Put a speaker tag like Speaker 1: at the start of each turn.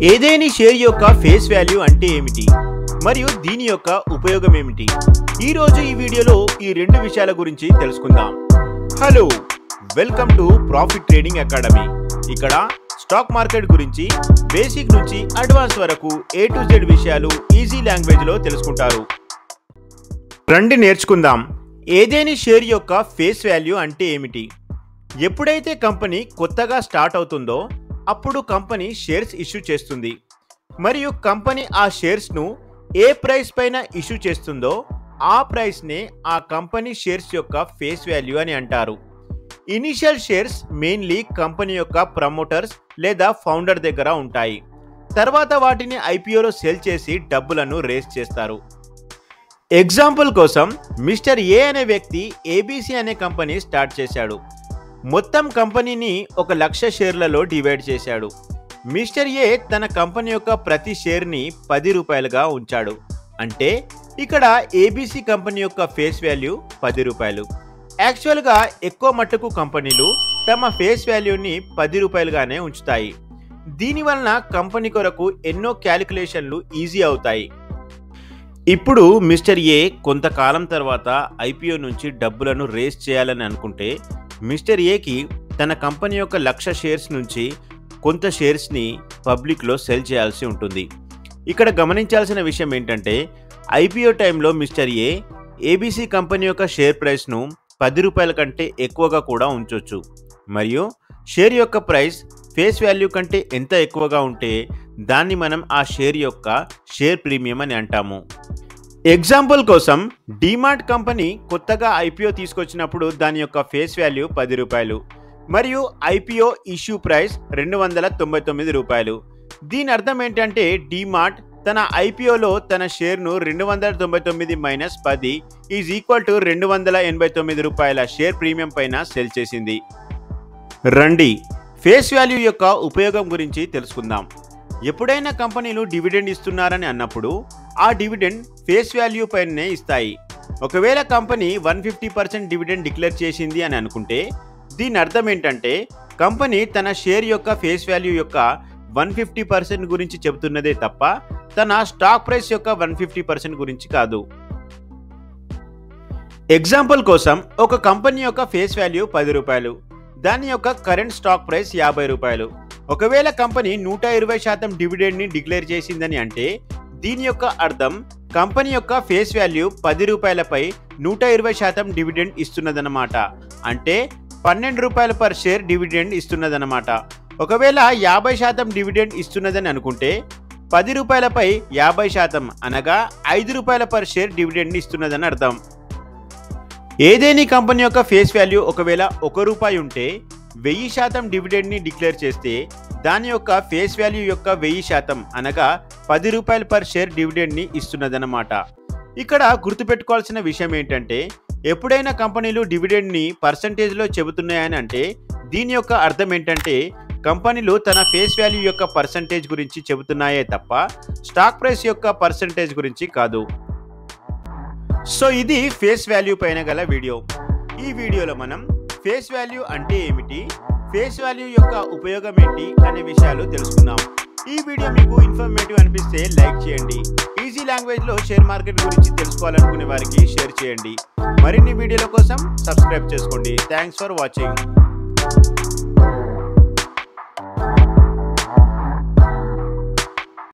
Speaker 1: ఏదేని షేర్ యొక్క face value అంటే ఏమిటి మరియు దీని యొక్క ఉపయోగం ఏమిటి? ఈ రోజు ఈ వీడియోలో ఈ రెండు విషయాల గురించి తెలుసుకుందాం. Hello, welcome to profit trading academy. ఇక్కడ స్టాక్ మార్కెట్ గురించి బేసిక్ నుంచి అడ్వాన్స్ వరకు A to Z విషయాలు ఈజీ లాంగ్వేజ్ లో తెలుసుకుంటారు. రండి నేర్చుకుందాం. ఏదేని షేర్ యొక్క ఫేస్ వాల్యూ అంటే ఏమిటి? ఎప్పుడైతే కంపెనీ కొత్తగా స్టార్ట్ అవుతుందో అప్పుడు కంపెనీ షేర్స్ ఇష్యూ చేస్తుంది మరియు కంపెనీ ఆ షేర్స్ను ఏ ప్రైస్ పైన ఇష్యూ చేస్తుందో ఆ ప్రైస్నే ఆ కంపెనీ షేర్స్ యొక్క ఫేస్ వాల్యూ అని అంటారు. ఇనిషియల్ షేర్స్ మెయిన్లీ కంపెనీ యొక్క ప్రమోటర్స్ లేదా ఫౌండర్ దగ్గర ఉంటాయి. తర్వాత వాటిని ఐపీఓలో సెల్ చేసి డబ్బులను రేస్ చేస్తారు. ఎగ్జాంపుల్ కోసం మిస్టర్ ఏ అనే వ్యక్తి ఏబీసీ అనే కంపెనీ స్టార్ట్ చేశాడు. మొత్తం కంపెనీని 1,00,000 షేర్లలో డివైడ్ చేశాడు. మిస్టర్ ఏ తన కంపెనీ యొక్క ప్రతి షేర్ని 10 రూపాయలుగా ఉంచాడు. అంటే ఇక్కడ ఏబీసీ కంపెనీ యొక్క ఫేస్ వాల్యూ 10 రూపాయలు. యాక్చువల్గా ఎక్కువ మట్టుకు కంపెనీలు తమ ఫేస్ వాల్యూని 10 రూపాయలుగానే ఉంచుతాయి. దీనివలన కంపెనీ కొరకు ఎన్నో క్యాలిక్యులేషన్లు ఈజీ అవుతాయి. ఇప్పుడు మిస్టర్ ఏ కొంతకాలం తర్వాత ఐపీఓ నుంచి డబ్బులను రేస్ చేయాలని అనుకుంటే మిస్టర్ ఏకి తన కంపెనీ యొక్క 1,00,000 షేర్స్ నుంచి కొంత షేర్స్ని పబ్లిక్లో సెల్ చేయాల్సి ఉంటుంది. ఇక్కడ గమనించాల్సిన విషయం ఏంటంటే ఐపీఓ టైంలో మిస్టర్ ఏ ఏబీసీ కంపెనీ యొక్క షేర్ ప్రైస్ను 10 రూపాయల కంటే ఎక్కువగా కూడా ఉంచవచ్చు మరియు షేర్ యొక్క ప్రైస్ ఫేస్ వాల్యూ కంటే ఎంత ఎక్కువగా ఉంటే దాన్ని మనం ఆ షేర్ యొక్క షేర్ ప్రీమియం అని అంటాము. ఎగ్జాంపుల్ కోసం డిమార్ట్ కంపెనీ కొత్తగా ఐపీఓ తీసుకొచ్చినప్పుడు దాని యొక్క ఫేస్ వాల్యూ 10 రూపాయలు మరియు ఐపీఓ ఇష్యూ ప్రైస్ 299 రూపాయలు. దీని అర్థం ఏంటంటే డిమార్ట్ తన ఐపీఓలో తన షేర్ను 299 మైనస్ 10 ఈజ్ ఈక్వల్ టు 289 రూపాయల షేర్ ప్రీమియం పైన సెల్ చేసింది. రండి ఫేస్ వాల్యూ యొక్క ఉపయోగం గురించి తెలుసుకుందాం. ఎప్పుడైనా కంపెనీలు డివిడెండ్ ఇస్తున్నారని అన్నప్పుడు ఆ డివిడెండ్ ఫేస్ వాల్యూ పైనే ఇస్తాయి. ఒకవేళ కంపెనీ 150% డివిడెండ్ డిక్లేర్ చేసింది అని అనుకుంటే దీని అర్థం ఏంటంటే కంపెనీ తన షేర్ యొక్క ఫేస్ వాల్యూ యొక్క 150% గురించి చెబుతున్నదే తప్ప తన స్టాక్ ప్రైస్ యొక్క 150% గురించి కాదు. ఎగ్జాంపుల్ కోసం ఒక కంపెనీ యొక్క ఫేస్ వాల్యూ 10 రూపాయలు, దాని యొక్క కరెంట్ స్టాక్ ప్రైస్ 50 రూపాయలు. ఒకవేళ కంపెనీ 120% డివిడెండ్ని డిక్లేర్ చేసిందని అంటే దీని యొక్క అర్థం కంపెనీ యొక్క ఫేస్ వాల్యూ 10 రూపాయలపై 120% డివిడెండ్ ఇస్తున్నదన్నమాట. అంటే 12 రూపాయల పర్ షేర్ డివిడెండ్ ఇస్తున్నదన్నమాట. ఒకవేళ 50% డివిడెండ్ ఇస్తున్నదని అనుకుంటే 10 రూపాయలపై 50% అనగా 5 రూపాయల పర్ షేర్ డివిడెండ్ ఇస్తున్నదని అర్థం. ఏదేని కంపెనీ యొక్క ఫేస్ వాల్యూ ఒకవేళ 1 రూపాయి ఉంటే 1000% డివిడెండ్ని డిక్లేర్ చేస్తే దాని యొక్క ఫేస్ వాల్యూ యొక్క 1000% అనగా 10 రూపాయల పర్ షేర్ డివిడెండ్ని ఇస్తున్నదన్నమాట. ఇక్కడ గుర్తుపెట్టుకోవాల్సిన విషయం ఏంటంటే ఎప్పుడైనా కంపెనీలు డివిడెండ్ని పర్సంటేజ్లో చెబుతున్నాయని అంటే దీని యొక్క అర్థం ఏంటంటే కంపెనీలు తన ఫేస్ వాల్యూ యొక్క పర్సంటేజ్ గురించి చెబుతున్నాయే తప్ప స్టాక్ ప్రైస్ యొక్క పర్సంటేజ్ గురించి కాదు. సో ఇది ఫేస్ వాల్యూ పైన గల వీడియో. ఈ వీడియోలో మనం ఫేస్ వాల్యూ అంటే ఏమిటి, ఫేస్ వాల్యూ యొక్క ఉపయోగం ఏంటి అనే విషయాలు తెలుసుకుందాం. ఈ వీడియో మీకు ఇన్ఫర్మేటివ్ అనిపిస్తే లైక్ చేయండి. ఈజీ లాంగ్వేజ్లో షేర్ మార్కెట్ గురించి తెలుసుకోవాలనుకునే వారికి షేర్ చేయండి. మరిన్ని వీడియోల కోసం సబ్స్క్రైబ్ చేసుకోండి. Thanks for watching.